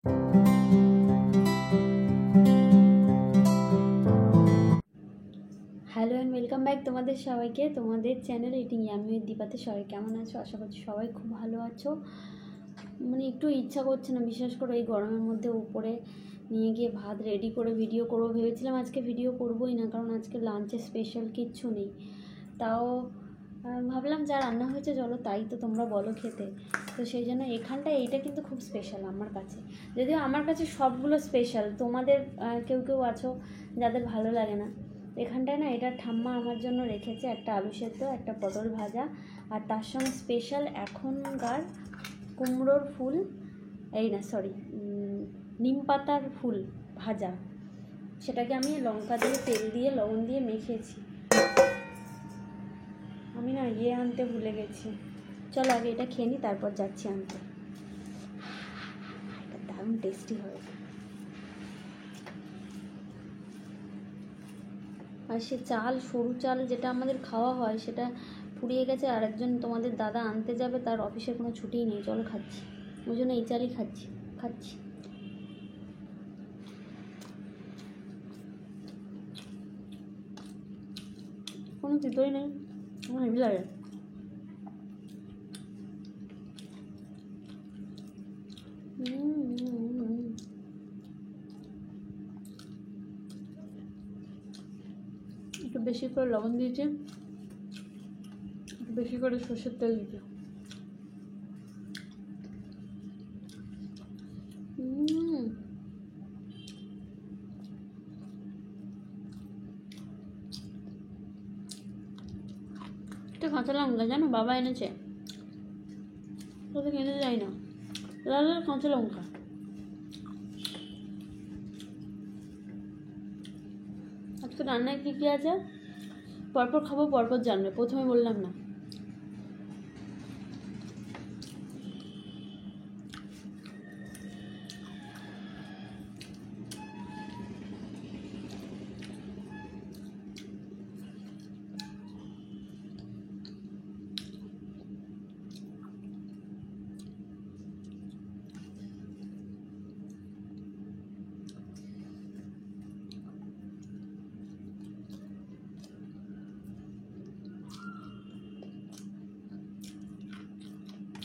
Hello and welcome back তোমাদের সবাইকে, তোমাদের চ্যানেল ইটিং ইয়ামি উইথ দীপাতে। সবাই কেমন আছো? আশা করছি সবাই খুব ভালো আছো। একটু ইচ্ছা করছে না, বিশেষ করে এই গরমের মধ্যে উপরে নিয়ে গিয়ে ভাত রেডি করে ভিডিও করবো ভেবেছিলাম। আজকে ভিডিও করবোই না, কারণ আজকে লাঞ্চে স্পেশাল কিচ্ছু নেই। তাও ভাবলাম যা রান্না হয়েছে চলো তাই তো তোমরা বলো খেতে, তো সেই জন্য এখানটা এইটা কিন্তু খুব স্পেশাল আমার কাছে। যদিও আমার কাছে সবগুলো স্পেশাল, তোমাদের কেউ কেউ আছো যাদের ভালো লাগে না। এখানটায় না এটা ঠাম্মা আমার জন্য রেখেছে একটা আলু সেদ্ধ, একটা পটল ভাজা, আর তার সঙ্গে স্পেশাল এখনকার কুমড়োর ফুল, নিম পাতার ফুল ভাজা। সেটাকে আমি লঙ্কা দিয়ে তেল দিয়ে লবণ দিয়ে মেখেছি। আমি না আনতে ভুলে গেছি। চলো আগে এটা খেয়ে নিই, তারপর যাচ্ছি আনতে। এটা দারুণ টেস্টি হবে। আর সে চাল, সরু চাল যেটা আমাদের খাওয়া হয়, সেটা ফুরিয়ে গেছে। আর একজন তোমাদের দাদা আনতে যাবে, তার অফিসে কোনো ছুটিই নেই। চলো খাচ্ছি, ওই জন্য এই চালই খাচ্ছি। কোনো তিতই নেই, আমার হেভি লাগে। একটু বেশি করে লবণ দিয়েছি, একটু বেশি করে সর্ষের তেল দিয়েছি। এটা কাঁচা লঙ্কা জানো, বাবা এনেছে, কোথাও কিনে যাই না। লাল লাল কাঁচা লঙ্কা। আজকে রান্নায় কী কী আছে পরপর খাবো, পরপর জানবে, প্রথমে বললাম না।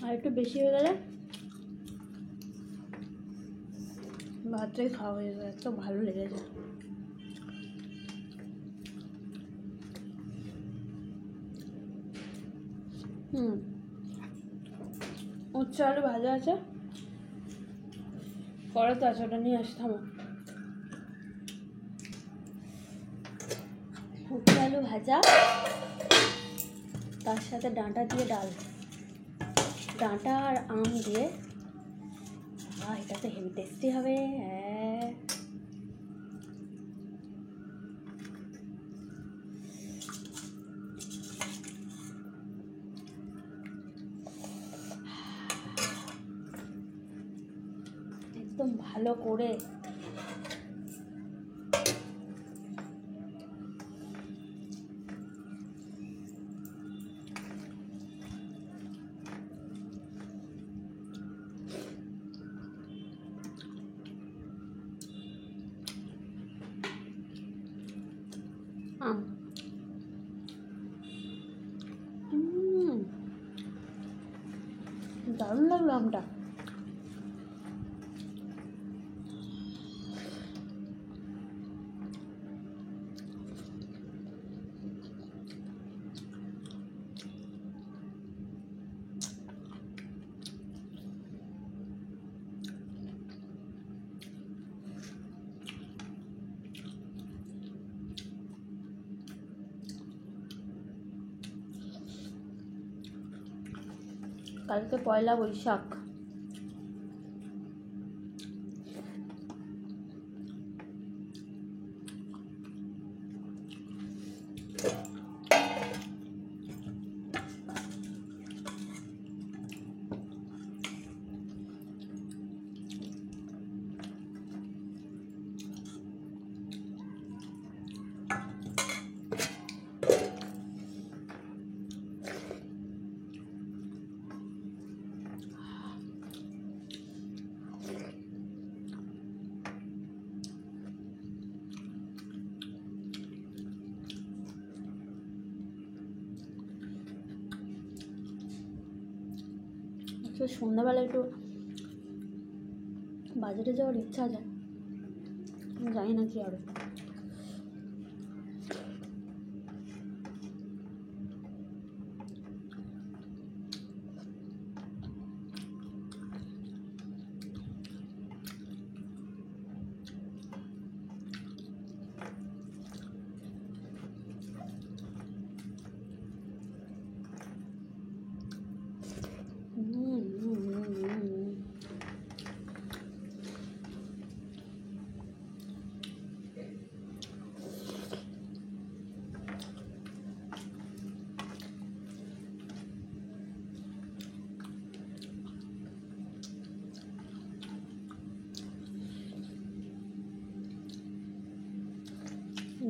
আর একটু বেশি হয়ে গেলে ভাতটাই খাওয়া হয়ে যাবে, এত ভালো লেগেছে। উচ্চ আলু ভাজা আছে, কড়াতে আছে, ওটা নিয়ে আসি, থামো। উচ্চ আলু ভাজা, তার সাথে ডাঁটা দিয়ে ডাল, ডাঁটা আর আম দিয়ে। এটা তো হেভি টেস্টি হবে। হ্যাঁ, একদম ভালো করে আম। দারুণ লাগলো আমটা। কালকে পয়লা বৈশাখ। আজকে সন্ধ্যাবেলা একটু বাজারে যাওয়ার ইচ্ছা আছে, জানি না কি হবে।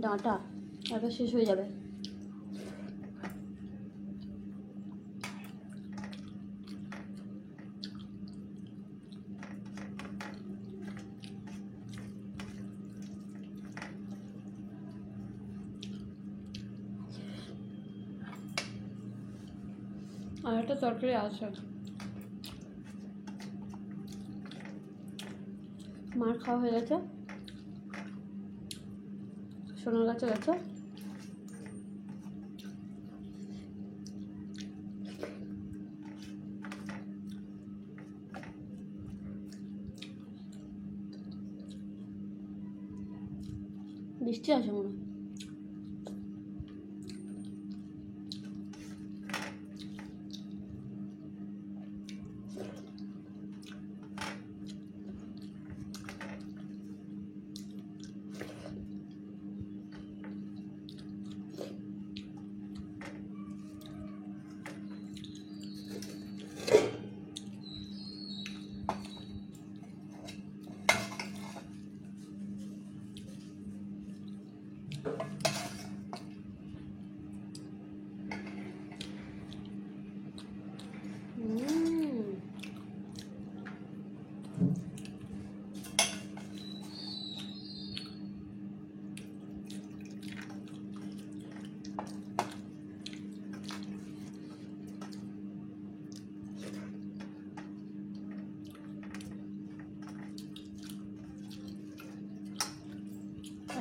ডাঁটা তারপর শেষ হয়ে যাবে। আর একটা তরকারি আছে, মার খাওয়া হয়ে গেছে, সোনার কাছে গেছে। বৃষ্টি আছে মনে হয়।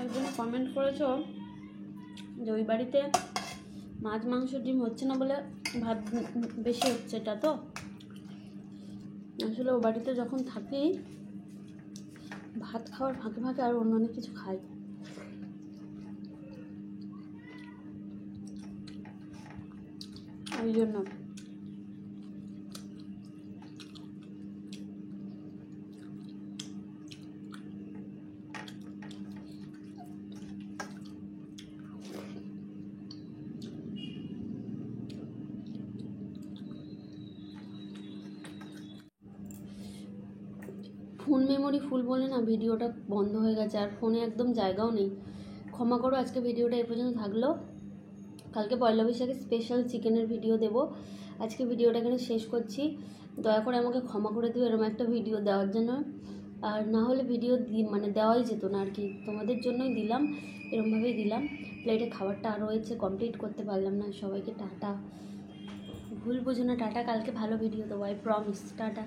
একজন কমেন্ট করেছো যে ওই বাড়িতে মাছ মাংস ডিম হচ্ছে না বলে ভাত বেশি হচ্ছে, এটা তো আসলে ও বাড়িতে যখন থাকি ভাত খাওয়ার ফাঁকে ফাঁকে আর অন্য অনেক কিছু খাই। ওই জন্য ফোন মেমোরি ফুল বলে না ভিডিওটা বন্ধ হয়ে গেছে, আর ফোনে একদম জায়গাও নেই। ক্ষমা করো, আজকে ভিডিওটা এ পর্যন্ত থাকলো। কালকে পয়লা বৈশাখে স্পেশাল চিকেনের ভিডিও দেবো। আজকে ভিডিওটা এখানে শেষ করছি। দয়া করে আমাকে ক্ষমা করে দিও এরকম একটা ভিডিও দেওয়ার জন্য। আর না হলে ভিডিও দেওয়াই যেত না আর কি, তোমাদের জন্যই দিলাম, এরকমভাবেই দিলাম। প্লেটে খাবারটা আরও রয়েছে, কমপ্লিট করতে পারলাম না। সবাইকে টাটা, ভুল বুঝো না, টাটা। কালকে ভালো ভিডিও দেবো, আই প্রমিস। টাটা।